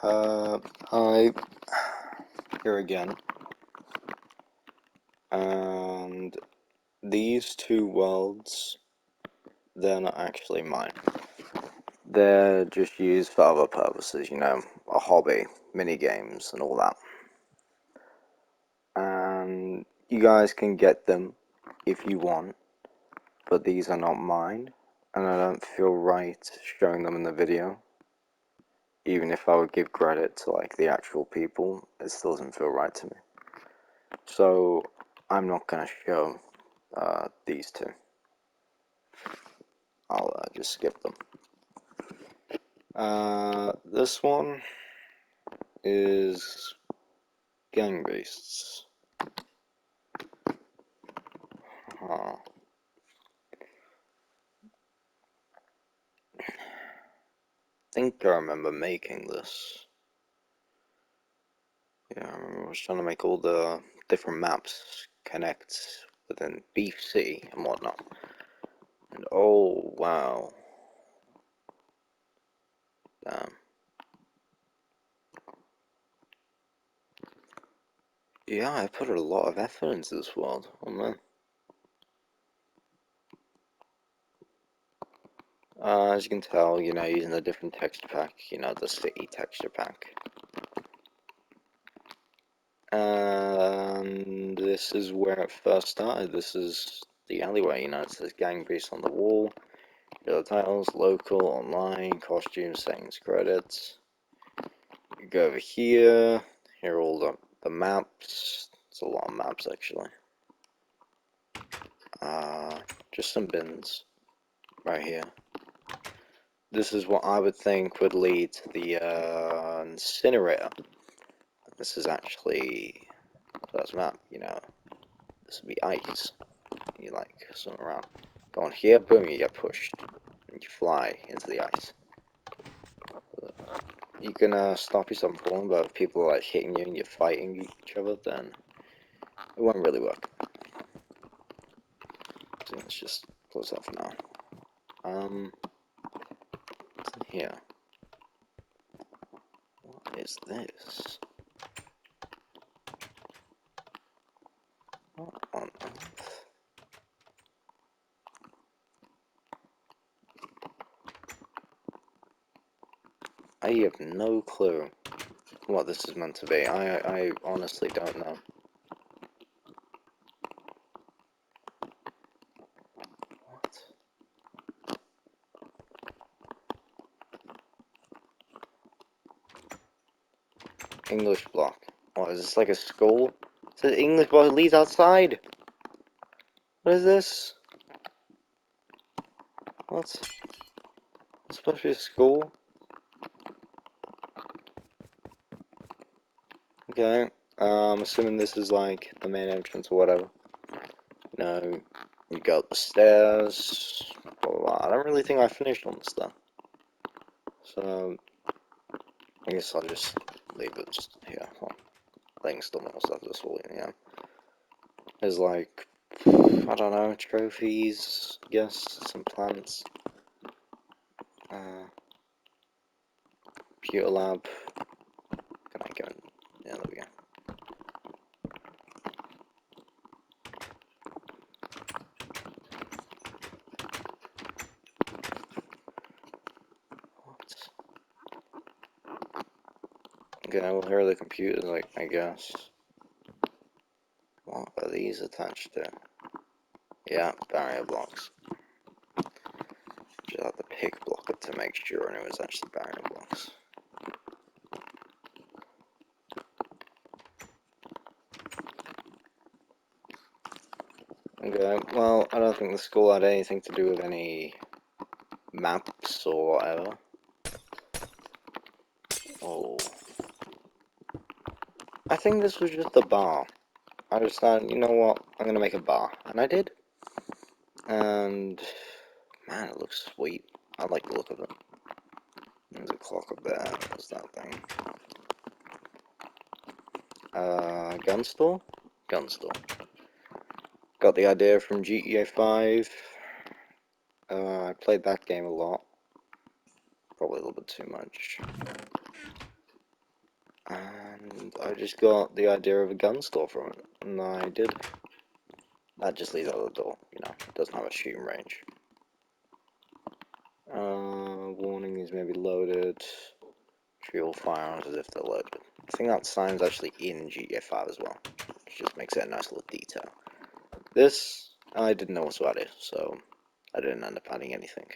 Hi, here again, and these two worlds, they're not actually mine. They're just used for other purposes, a hobby, mini games, and all that. And you guys can get them if you want, but these are not mine, and I don't feel right showing them in the video. Even if I would give credit to the actual people, it still doesn't feel right to me. So I'm not gonna show these two. I'll just skip them. This one is gang beasts. Huh. I think I remember making this. Yeah, I remember I was trying to make all the different maps connect within Beef City and whatnot. And oh wow. Damn. Yeah, I put a lot of effort into this world. Oh man. As you can tell, using a different texture pack, the city texture pack. And this is where it first started. This is the alleyway, it says gang beasts on the wall. Here are the titles: local, online, costumes, settings, credits. You go over here, here are all the maps. It's a lot of maps actually. Just some bins right here. This is what I would think would lead to the incinerator. This is actually the first map, this would be ice. You swim around. Go on here, boom, you get pushed. And you fly into the ice. You can stop yourself from falling, but if people are hitting you and you're fighting each other, then it won't really work. So let's just close that for now. What's in here? What is this? What on earth? I have no clue what this is meant to be. I honestly don't know. What? English block. What, is this like a school? It says English block leads outside! What is this? What? It's supposed to be a school? Okay, I'm assuming this is like the main entrance or whatever. You go up the stairs, blah, blah, blah. I don't really think I finished on this stuff. So, I guess I'll just leave it just here. Well, playing still more stuff this will, yeah. There's I don't know, trophies, I guess, some plants. Computer lab. Can I go in? Yeah, there we go. Okay, well, here are the computers, I guess. What are these attached to? Yeah, barrier blocks. Just have to pick block it to make sure it was actually barrier blocks. Okay, well, I don't think the school had anything to do with any maps or whatever. Oh. I think this was just a bar. I just thought, you know what, I'm gonna make a bar. And I did. And, man, it looks sweet. I like the look of it. There's a clock up there. What's that thing? Gun store? Gun store. Got the idea from GTA 5. I played that game a lot. Probably a little bit too much. And I just got the idea of a gun store from it, and I did. That just leads out the door, you know, it doesn't have a shooting range. Warning is maybe loaded. Treat all firearms as if they're loaded. I think that sign's actually in GTA 5 as well, which just makes it a nice little detail. This, I didn't know what that is, so I didn't end up adding anything.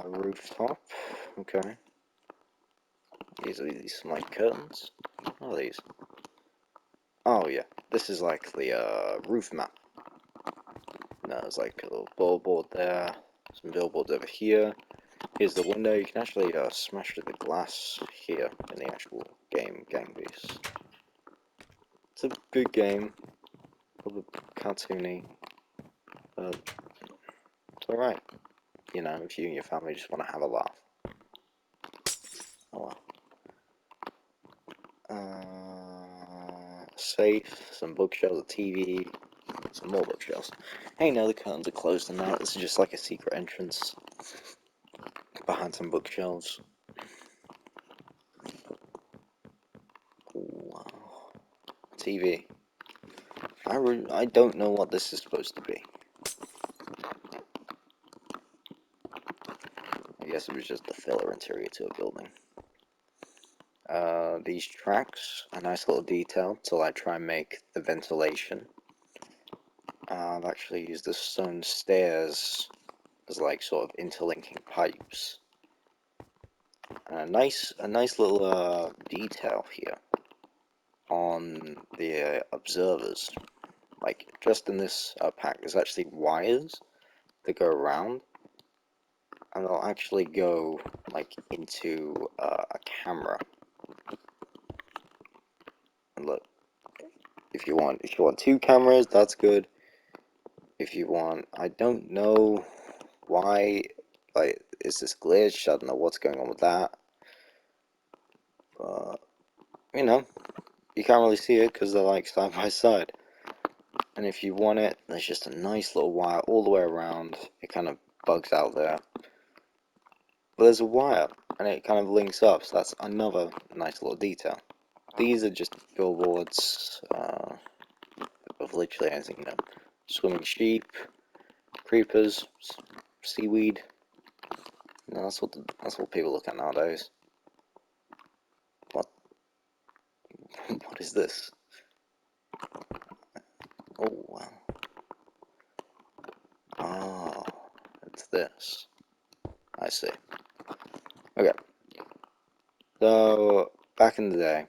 Rooftop, okay. These are some like curtains. What are these? Oh yeah, this is like the roof map. No, there's like a little billboard there, some billboards over here. Here's the window. You can actually smash through the glass here in the actual game, Gang Beasts. It's a good game, a little bit cartoony, but it's alright. You know, if you and your family just want to have a laugh. Oh well. Safe, some bookshelves, a TV, some more bookshelves. Hey, no, the curtains are closed now. This is just like a secret entrance behind some bookshelves. Wow. TV. I don't know what this is supposed to be. I guess it was just a filler interior to a building. These tracks, a nice little detail till I try and make the ventilation. I've actually used the stone stairs as like sort of interlinking pipes. A nice little detail here on the observers. Like just in this pack, there's actually wires that go around, and they'll actually go like into a camera. And look, if you want two cameras, that's good. If you want, I don't know why, like, is this glitch? I don't know what's going on with that. But, you know, you can't really see it because they're like side by side. And if you want it, there's just a nice little wire all the way around. It kind of bugs out there. But there's a wire, and it kind of links up, so that's another nice little detail. These are just billboards of literally anything, you know. Swimming sheep, creepers, seaweed. You know, that's what people look at nowadays. What? What is this? Oh wow. Oh, it's this. I see. Okay. So back in the day,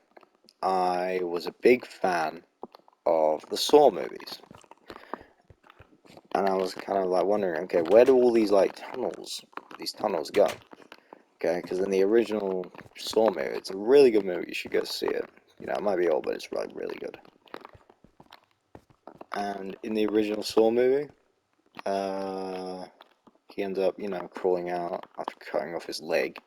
I was a big fan of the Saw movies, and I was kind of like wondering, okay, where do all these like these tunnels go? Okay, because in the original Saw movie, it's a really good movie. You should go see it. You know, it might be old, but it's like really good. And in the original Saw movie, he ends up, you know, crawling out after cutting off his leg.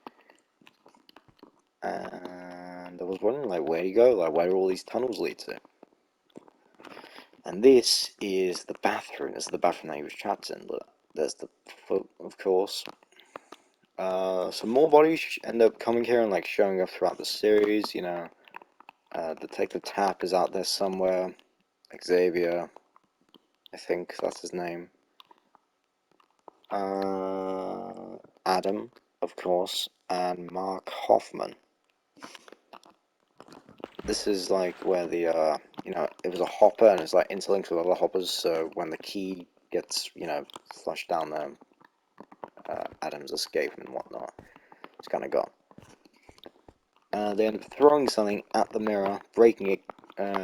And I was wondering, like, where do you go? Like, where do all these tunnels lead to? And this is the bathroom. This is the bathroom that he was trapped in. Look, there's the foot, of course. Some more bodies end up coming here and like showing up throughout the series. You know, Detective Tapp is out there somewhere. Xavier, I think that's his name. Adam, of course, and Mark Hoffman. This is like where the you know, it was a hopper and it's like interlinked with other hoppers, so when the key gets, you know, flushed down there, Adam's escape and whatnot, it's kind of gone. They end up throwing something at the mirror, breaking it,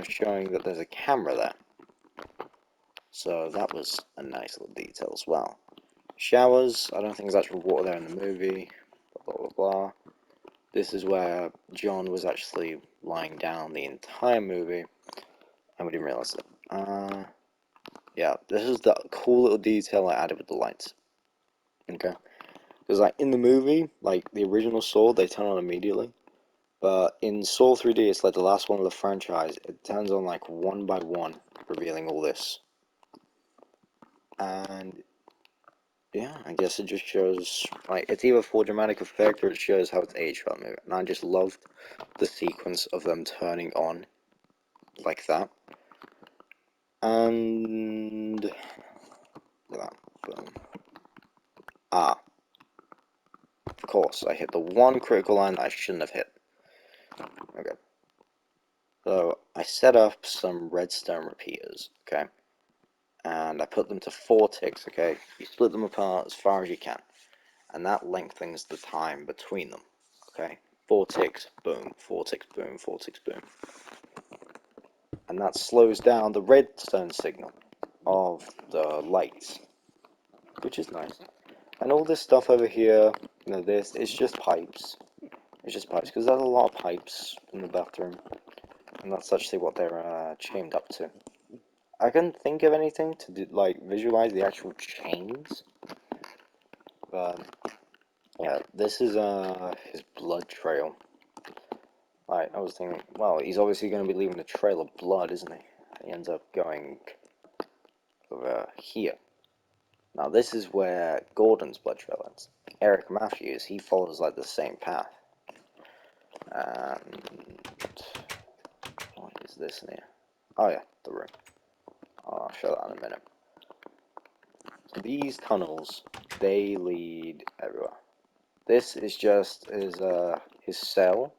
showing that there's a camera there. So that was a nice little detail as well. Showers, I don't think there's actual water there in the movie, blah blah blah. This is where John was actually lying down the entire movie, and we didn't realize it. Yeah, this is the cool little detail I added with the lights. Okay, because like in the movie, like the original Saw, they turn on immediately, but in Saw 3D, it's like the last one of the franchise. It turns on like one by one, revealing all this. And yeah, I guess it just shows, like, it's either for dramatic effect or it shows how it's aged for the movie. And I just loved the sequence of them turning on like that. And look at that. Boom. Ah, of course, I hit the one critical line that I shouldn't have hit. Okay. So I set up some redstone repeaters, okay? And I put them to 4 ticks, okay? You split them apart as far as you can. And that lengthens the time between them, okay? 4 ticks, boom, 4 ticks, boom, 4 ticks, boom. And that slows down the redstone signal of the lights, which is nice. And all this stuff over here, you know, this, it's just pipes. It's just pipes, because there's a lot of pipes in the bathroom. And that's actually what they're chained up to. I couldn't think of anything to do, like, visualize the actual chains. But, yeah, this is his blood trail. Like, I was thinking, well, he's obviously going to be leaving a trail of blood, isn't he? He ends up going over here. Now, this is where Gordon's blood trail ends. Eric Matthews, he follows, like, the same path. And what is this in here? Oh, yeah, the room. I'll show that in a minute. So these tunnels, they lead everywhere. This is just his cell,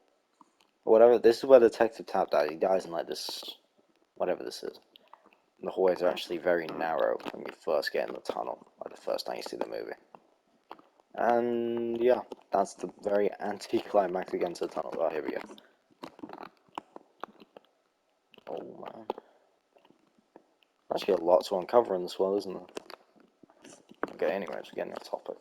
or whatever. This is where Detective Tap dies. He dies in, like, this, whatever this is. The hallways are actually very narrow when you first get in the tunnel, like the first time you see the movie. And yeah, that's the very anticlimactic end to the tunnel. Oh, here we go. Oh man. Actually a lot to uncover in this world, isn't there? Okay, anyway, just getting off topic.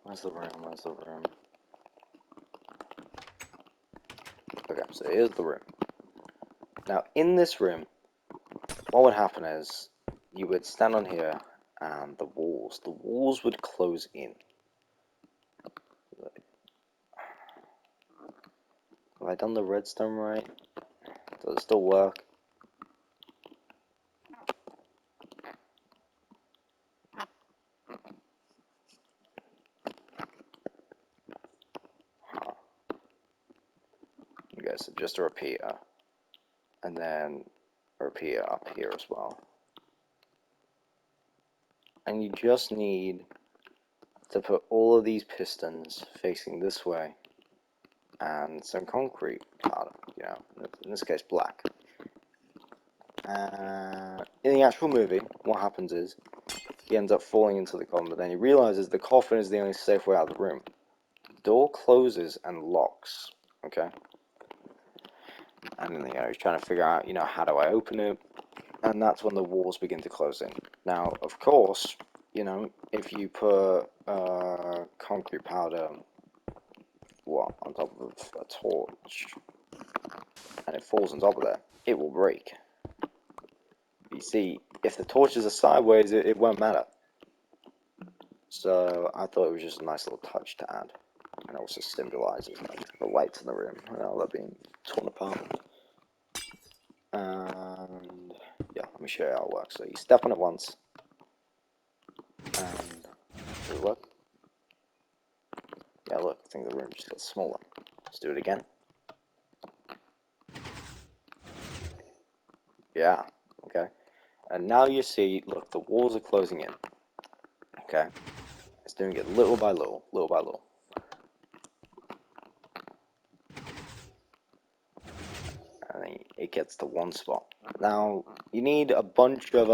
Where's the room? Where's the room? Okay, so here's the room. Now, in this room, what would happen is you would stand on here and the walls would close in. Have I done the redstone right? Does it still work? Huh. Okay, so just a repeater. And then a repeater up here as well. And you just need to put all of these pistons facing this way and some concrete powder, you know, in this case black. In the actual movie, what happens is he ends up falling into the coffin, but then he realizes the coffin is the only safe way out of the room. The door closes and locks, okay? And then, you know, he's trying to figure out, you know, how do I open it? And that's when the walls begin to close in. Now, of course, you know, if you put concrete powder, what, on top of a torch, and it falls on top of there, it will break. You see, if the torches are sideways, it won't matter. So I thought it was just a nice little touch to add, and also symbolizes like the lights in the room, you know, they're being torn apart. And yeah, let me show you how it works. So you step on it once, and does it work? Yeah, look, I think the room just got smaller. Let's do it again. Yeah, okay. And now you see, look, the walls are closing in. Okay, it's doing it little by little, little by little. And then it gets to one spot. Now, you need a bunch of,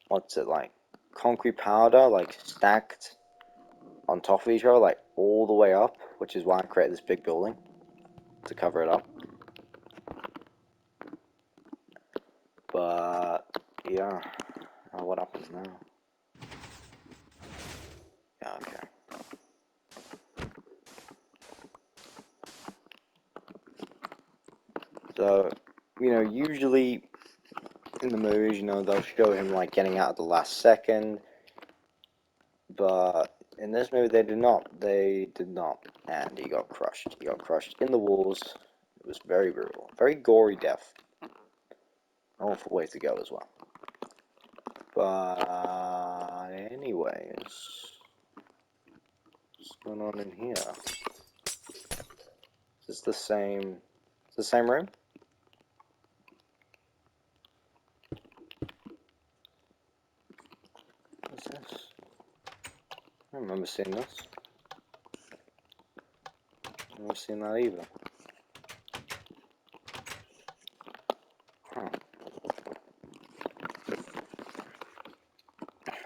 what's it like? Concrete powder, like, stacked on top of each other, like, all the way up, which is why I created this big building, to cover it up. But, yeah, what happens now? Yeah, okay. So, you know, usually in the movies, you know, they'll show him, like, getting out at the last second, but In this movie, they did not. They did not. And he got crushed. He got crushed in the walls. It was very brutal. Very gory death. An awful way to go as well. But anyways, what's going on in here? Is this the same? Is the same room? What's this? I don't remember seeing this. I've never seen that either. Huh.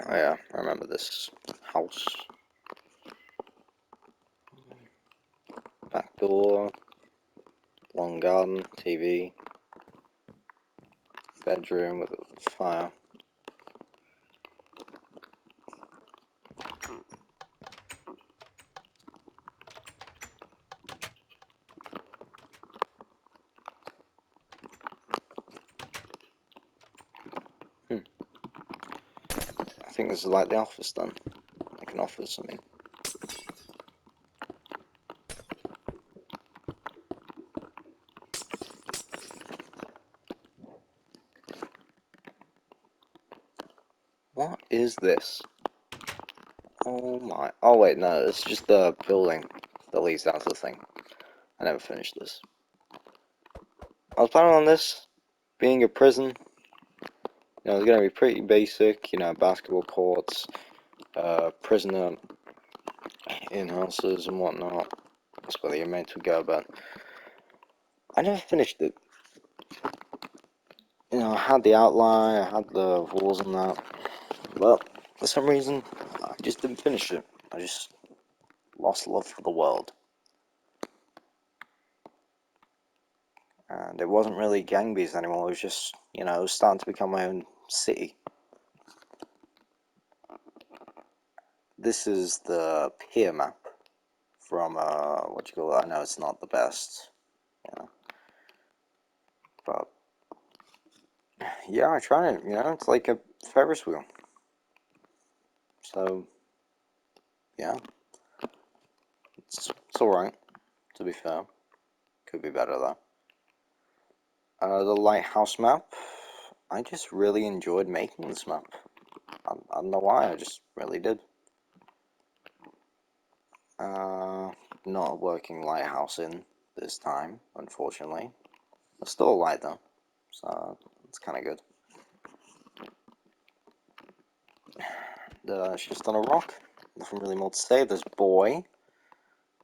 Oh yeah, I remember this house. Back door, long garden, TV, bedroom with a fire. I think this is like the office then. Like an office, I mean. What is this? Oh my. Oh wait, no, it's just the building that leads down to the thing. I never finished this. I was planning on this being a prison. You know, it's gonna be pretty basic, you know, basketball courts, prisoner in-houses and whatnot. That's where you're meant to go, but I never finished it. You know, I had the outline, I had the walls and that, but for some reason, I just didn't finish it. I just lost love for the world. And it wasn't really Gang Beasts anymore, it was just, you know, it was starting to become my own city. This is the pier map from, what you call it, I know it's not the best, you know, but, yeah, I tried it, you know, it's like a Ferris wheel. So, yeah, it's alright, to be fair. Could be better though. The lighthouse map, I just really enjoyed making this map. I don't know why, I just really did. Not a working lighthouse in this time, unfortunately. There's still a light though, so it's kind of good. It's just on a rock. Nothing really more to say. There's boy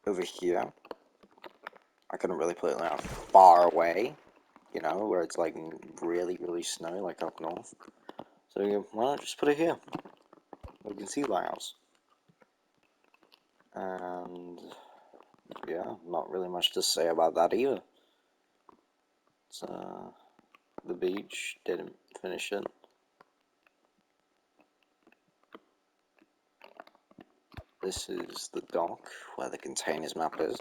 over here. I couldn't really put it that far away, you know, where it's like really, really snowy, like up north. So yeah, why not just put it here? We can see the lighthouse. And yeah, not really much to say about that either. It's the beach, didn't finish it. This is the dock where the containers map is.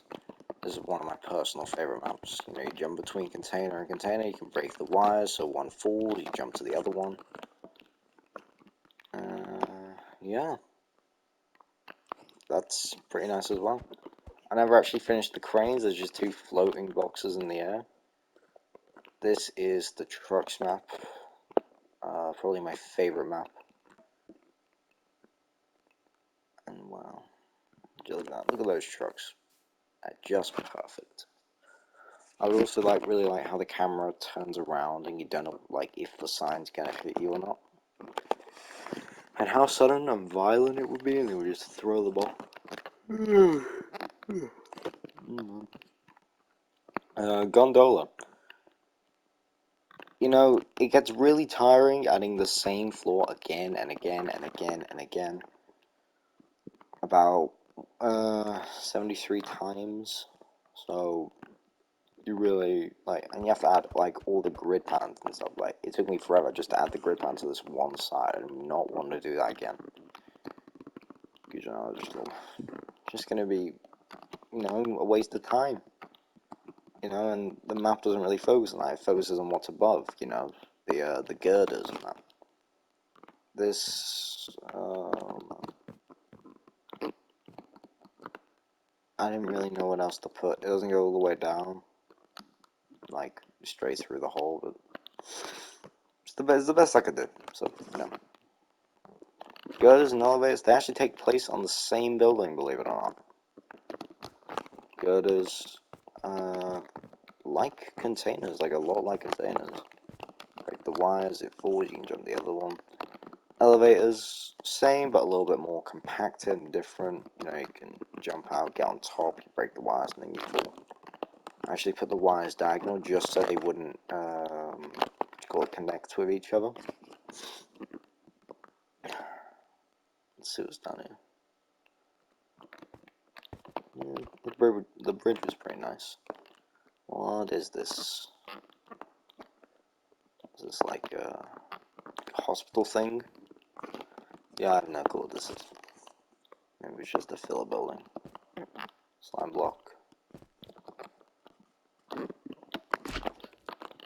This is one of my personal favorite maps. You know, you jump between container and container, you can break the wires, so one falls, you jump to the other one. Yeah. That's pretty nice as well. I never actually finished the cranes, there's just two floating boxes in the air. This is the trucks map. Probably my favorite map. And wow. Look at that. Look at those trucks. They're just perfect. I would also really like how the camera turns around and you don't know like if the sign's gonna hit you or not. And how sudden and violent it would be, and they would just throw the ball. Gondola. You know, it gets really tiring adding the same floor again and again and again and again. About 73 times. So you really and you have to add all the grid patterns and stuff. Like it took me forever just to add the grid pattern to this one side. I do not want to do that again. Because you know, it's just gonna be a waste of time. You know, and the map doesn't really focus on that. It focuses on what's above. You know, the girders and that. This I didn't really know what else to put. It doesn't go all the way down, like straight through the hole, but it's the best I could do. So, you know. Girders and elevators, they actually take place on the same building, believe it or not. Girders, like containers, like a lot like containers. Break the wires, it falls, you can jump the other one. Elevators, same, but a little bit more compacted and different. You know, you can jump out, get on top, you break the wires, and then you fall. I actually put the wires diagonal just so they wouldn't, connect with each other. Let's see what's down here. Yeah, the bridge was pretty nice. What is this? Is this like a hospital thing? Yeah, I have no clue what this is. Maybe it's just a filler building. Slime block.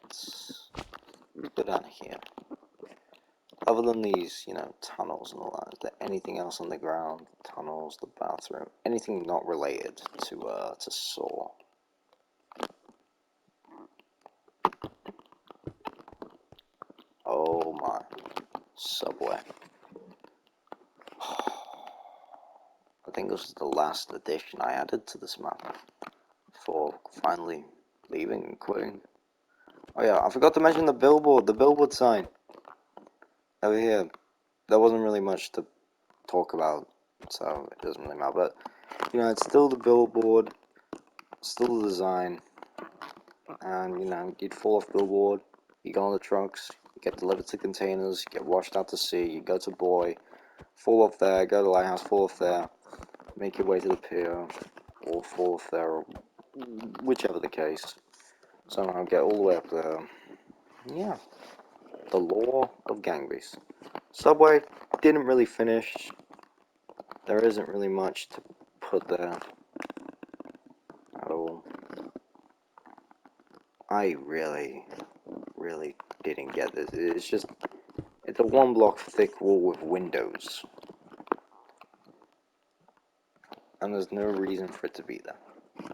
Let's go down here. Other than these, you know, tunnels and all that, is there anything else on the ground? Tunnels, the bathroom, anything not related to saw? Oh my, subway. I think this is the last addition I added to this map before finally leaving and quitting. Oh yeah, I forgot to mention the billboard sign over here. There wasn't really much to talk about, so it doesn't really matter, but you know, it's still the billboard, still the design, and you know, you'd fall off billboard, you go on the trucks, you get delivered to containers, you get washed out to sea, you go to buoy, fall off there, go to the lighthouse, fall off there, make your way to the pier, or fall off there, or whichever the case, somehow get all the way up there. Yeah, the law of Gangbies. Subway didn't really finish. There isn't really much to put there at all. I really didn't get this. It's a 1 block thick wall with windows. And there's no reason for it to be there.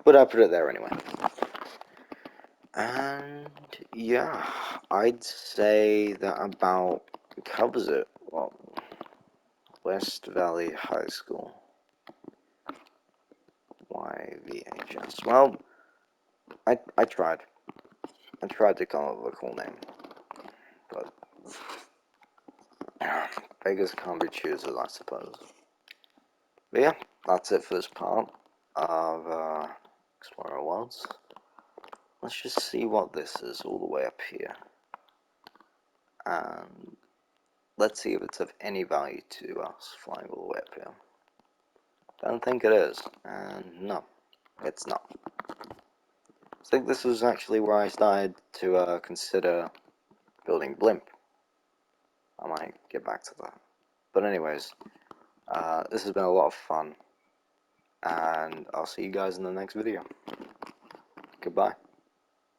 But I put it there anyway. And yeah, I'd say that about covers it. Well, West Valley High School. YVHS. Well, I tried. I tried to come up with a cool name. But beggars can't be choosers, I suppose. But yeah, that's it for this part of Explorer Worlds. Let's just see what this is all the way up here. And let's see if it's of any value to us flying all the way up here. Don't think it is. And no, it's not. I think this was actually where I started to consider building Blimp. I might get back to that. But anyways, this has been a lot of fun. And I'll see you guys in the next video. Goodbye.